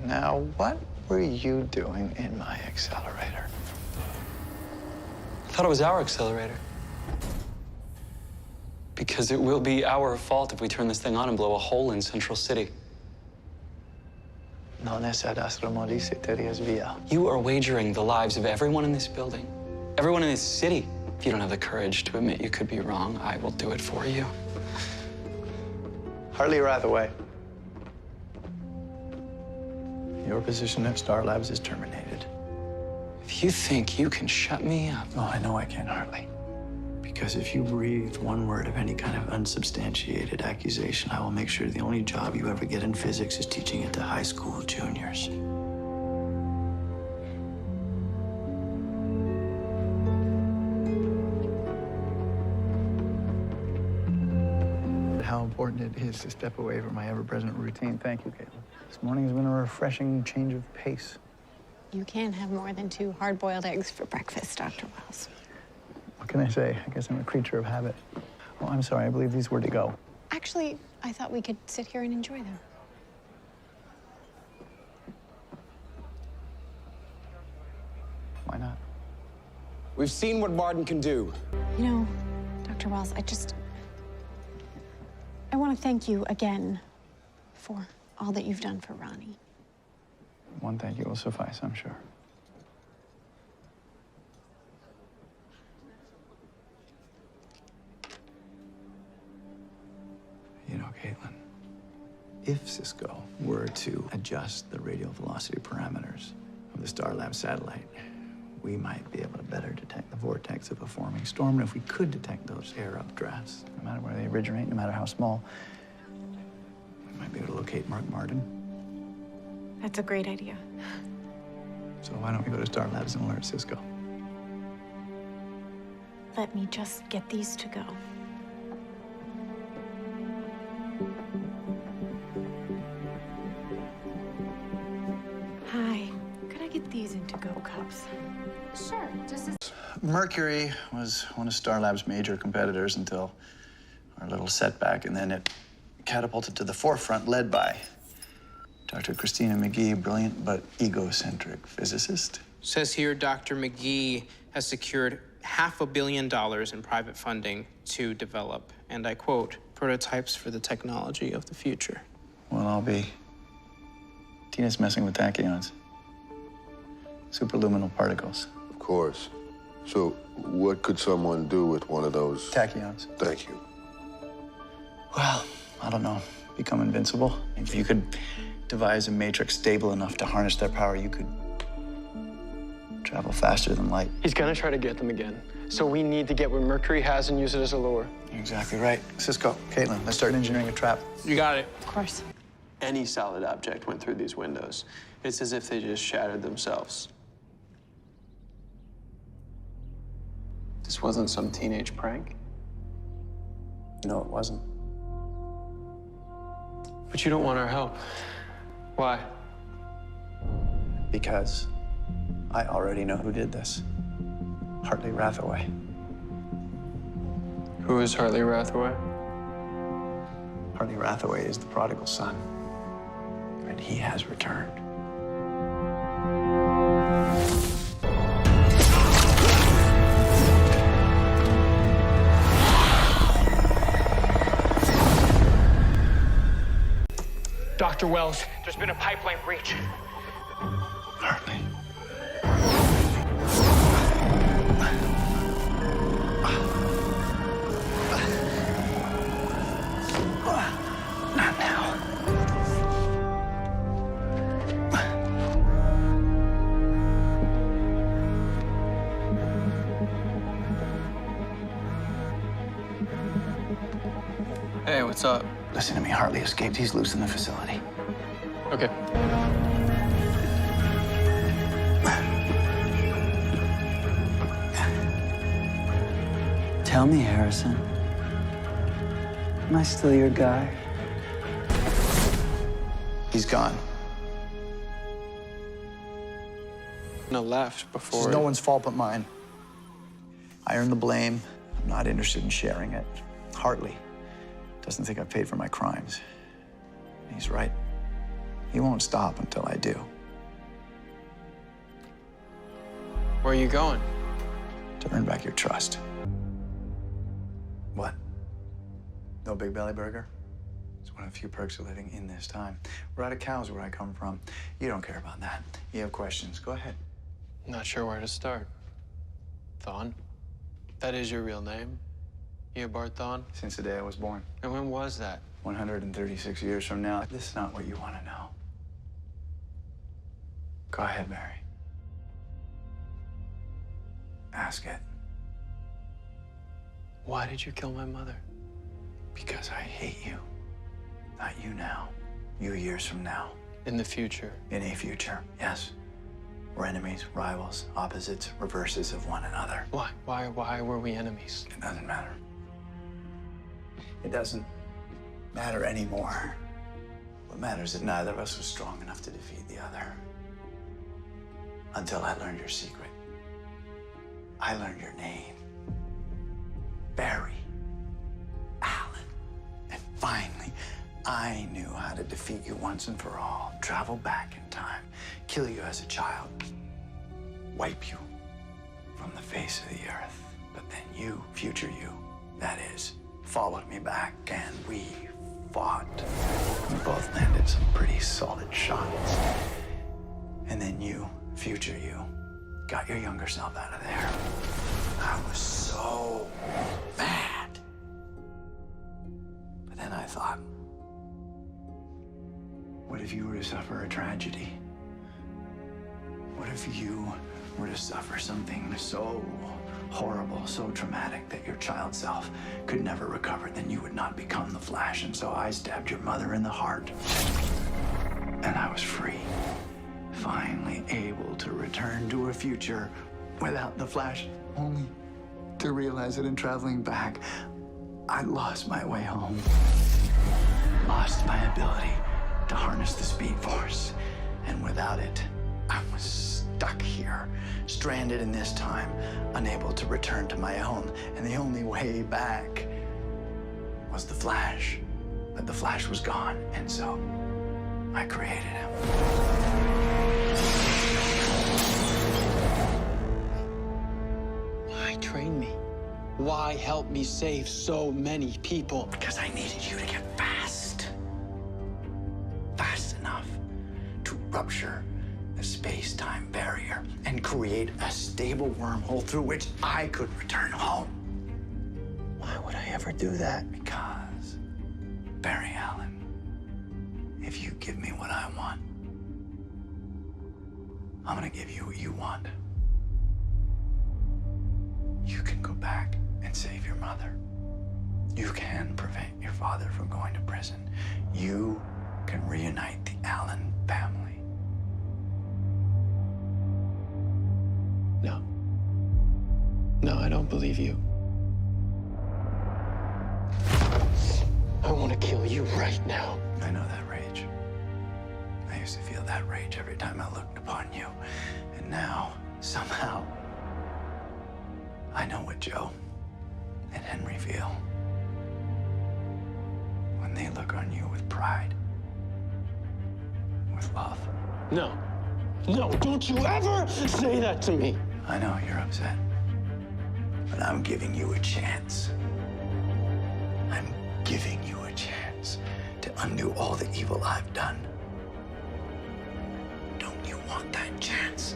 Now, what were you doing in my accelerator? I thought it was our accelerator. Because it will be our fault if we turn this thing on and blow a hole in Central City. Non es ad astra modis eterias via. You are wagering the lives of everyone in this building, everyone in this city. If you don't have the courage to admit you could be wrong, I will do it for you. Hartley Rathaway. Your position at Star Labs is terminated. If you think you can shut me up... Oh, I know I can, Hartley. Because if you breathe one word of any kind of unsubstantiated accusation, I will make sure the only job you ever get in physics is teaching it to high school juniors. How important it is to step away from my ever-present routine. Thank you, Caitlin. This morning has been a refreshing change of pace. You can't have more than 2 hard-boiled eggs for breakfast, Dr. Wells. What can I say? I guess I'm a creature of habit. Oh, I'm sorry. I believe these were to go. Actually, I thought we could sit here and enjoy them. Why not? We've seen what Martin can do. You know, Dr. Wells, I want to thank you again for all that you've done for Ronnie. One thank you will suffice, I'm sure. You know, Caitlin, if Cisco were to adjust the radial velocity parameters of the Star Labs satellite, we might be able to better detect the vortex of a forming storm. And if we could detect those air updrafts, no matter where they originate, no matter how small, we might be able to locate Mark Martin. That's a great idea. So why don't we go to Star Labs and alert Cisco? Let me just get these to go. Hi, could I get these into go cups? Sure, just as... Mercury was one of Star Labs' major competitors until our little setback, and then it catapulted to the forefront, led by Dr. Christina McGee, brilliant but egocentric physicist. Says here Dr. McGee has secured $500 million in private funding to develop, and I quote, prototypes for the technology of the future. Well, I'll be. Tina's messing with tachyons. Superluminal particles. Of course. So what could someone do with one of those? Tachyons. Thank you. Well, I don't know. Become invincible. If you could devise a matrix stable enough to harness their power, you could travel faster than light. He's gonna try to get them again. So we need to get what Mercury has and use it as a lure. You're exactly right. Cisco, Caitlin, let's start engineering a trap. You got it. Of course. Any solid object went through these windows. It's as if they just shattered themselves. This wasn't some teenage prank. No, it wasn't. But you don't want our help. Why? Because I already know who did this. Hartley Rathaway. Who is Hartley Rathaway? Hartley Rathaway is the prodigal son, and he has returned. Dr. Wells, there's been a pipeline breach. Hartley. Not now. Hey, what's up? Listen to me, Hartley escaped. He's loose in the facility. Okay. Tell me, Harrison. Am I still your guy? He's gone. No, left This before. is no one's fault but mine. I earn the blame. I'm not interested in sharing it. Hartley doesn't think I've paid for my crimes. He's right. He won't stop until I do. Where are you going? To earn back your trust. What? No Big Belly Burger? It's one of the few perks of living in this time. We're out of cows where I come from. You don't care about that. You have questions, go ahead. Not sure where to start. Thawne? That is your real name? Eobard Thawne? Since the day I was born. And when was that? 136 years from now. This is not what you want to know. Go ahead, Mary. Ask it. Why did you kill my mother? Because I hate you. Not you now. You years from now. In the future? In a future, yes. We're enemies, rivals, opposites, reverses of one another. Why? Why were we enemies? It doesn't matter. It doesn't matter anymore. What matters is neither of us was strong enough to defeat the other. Until I learned your secret. I learned your name. Barry Allen. And finally, I knew how to defeat you once and for all. Travel back in time, kill you as a child, wipe you from the face of the earth. But then you, future you, that is, followed me back and we fought. We both landed some pretty solid shots. And then you, future you, got your younger self out of there. I was so mad. But then I thought, what if you were to suffer a tragedy? What if you were to suffer something so horrible, so traumatic that your child self could never recover? Then you would not become the Flash. And so I stabbed your mother in the heart. And I was free. Finally able to return to a future without the Flash, only to realize that in traveling back, I lost my way home. Lost my ability to harness the Speed Force. And without it, I was stuck here, stranded in this time, unable to return to my own. And the only way back was the Flash. But the Flash was gone, and so I created him. Why train me? Why help me save so many people? Because I needed you to get fast. Fast enough to rupture the space-time barrier and create a stable wormhole through which I could return home. Why would I ever do that? Because, Barry Allen, if you give me what I want, I'm gonna give you what you want. You can go back and save your mother. You can prevent your father from going to prison. You can reunite the Allen family. No. No, I don't believe you. I want to kill you right now. I know that rage. I used to feel that rage every time I looked upon you. And now, somehow, I know what Joe and Henry feel when they look on you with pride, with love. No. No, don't you ever say that to me. I know you're upset, but I'm giving you a chance. I'm giving you a chance to undo all the evil I've done. Don't you want that chance?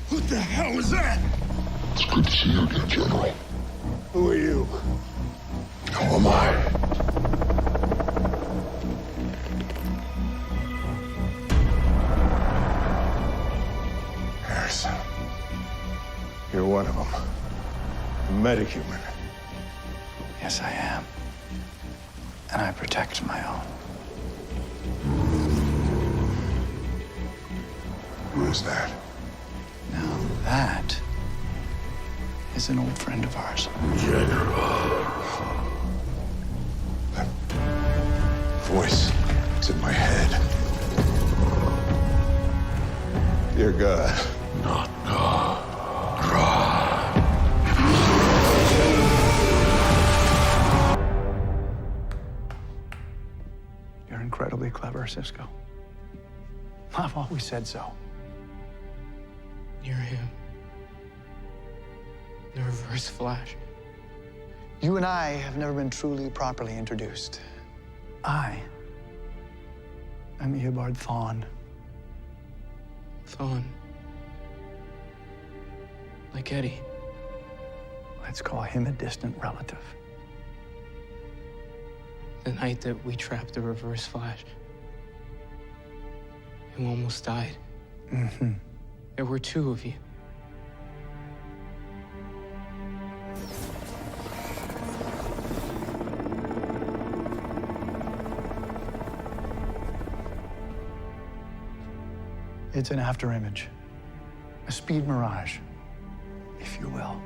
What the hell was that? It's good to see you again, General. Who are you? Who am I? Harrison. You're one of them. A metahuman. Yes, I am. And I protect my own. Who is that? Now that is an old friend of ours. General. That voice, it's in my head. Dear God. Not God. You're incredibly clever, Cisco. I've always said so. You're him. The ReverseFlash. You and I have never been truly, properly introduced. I am Eobard Thawne. Thawne. Like Eddie. Let's call him a distant relative. The night that we trapped the ReverseFlash, you almost died. Mm-hmm. There were two of you. It's an afterimage, a speed mirage, if you will.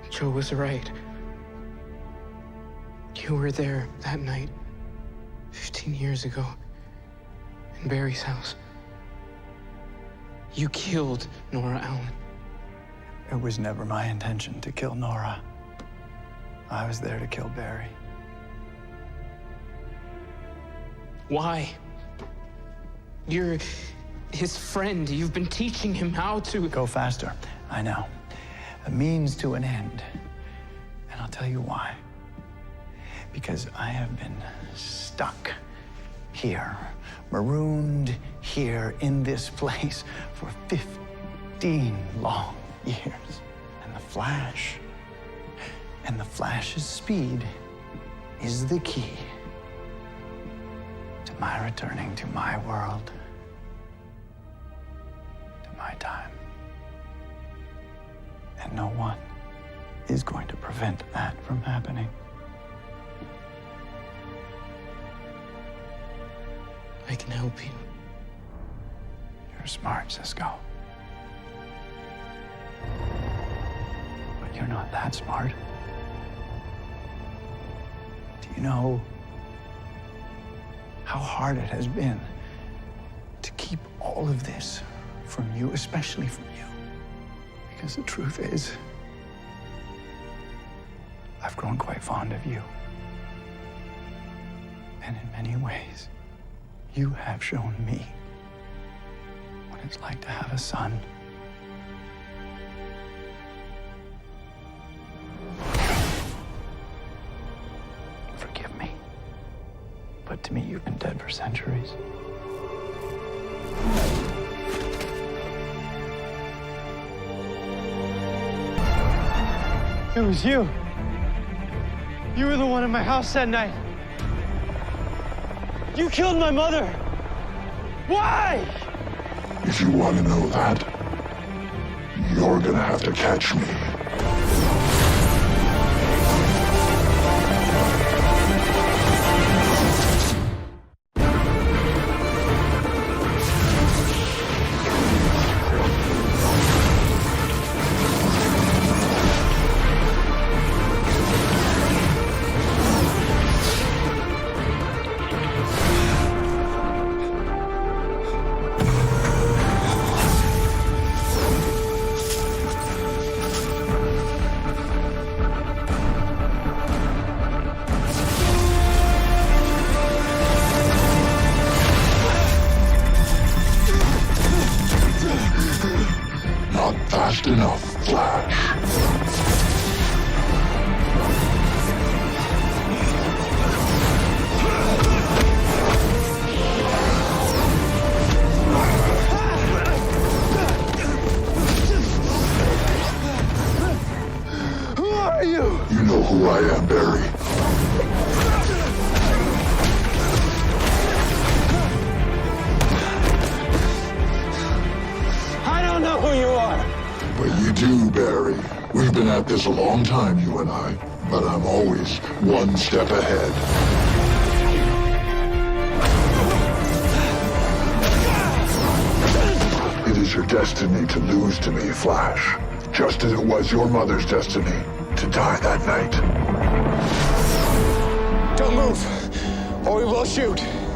Joe was right. You were there that night, 15 years ago, in Barry's house. You killed Nora Allen. It was never my intention to kill Nora. I was there to kill Barry. Why? You're his friend. You've been teaching him how to... Go faster, I know. A means to an end. And I'll tell you why. Because I have been stuck here, marooned here in this place for 15 long years. And the Flash's speed is the key to my returning to my world, to my time. And no one is going to prevent that from happening. I can help you. You're smart, Cisco. But you're not that smart. Do you know how hard it has been to keep all of this from you, especially from you? Because the truth is, I've grown quite fond of you. And in many ways, you have shown me what it's like to have a son. Forgive me, but to me, you've been dead for centuries. It was you. You were the one in my house that night. You killed my mother. Why? If you want to know that, you're gonna have to catch me. Fast enough, Flash. Who are you? You know who I am, Barry. I don't know who you are. But you do, Barry. We've been at this a long time, you and I. But I'm always one step ahead. your destiny to lose to me, Flash. Just as it was your mother's destiny to die that night. Don't move, or we will shoot.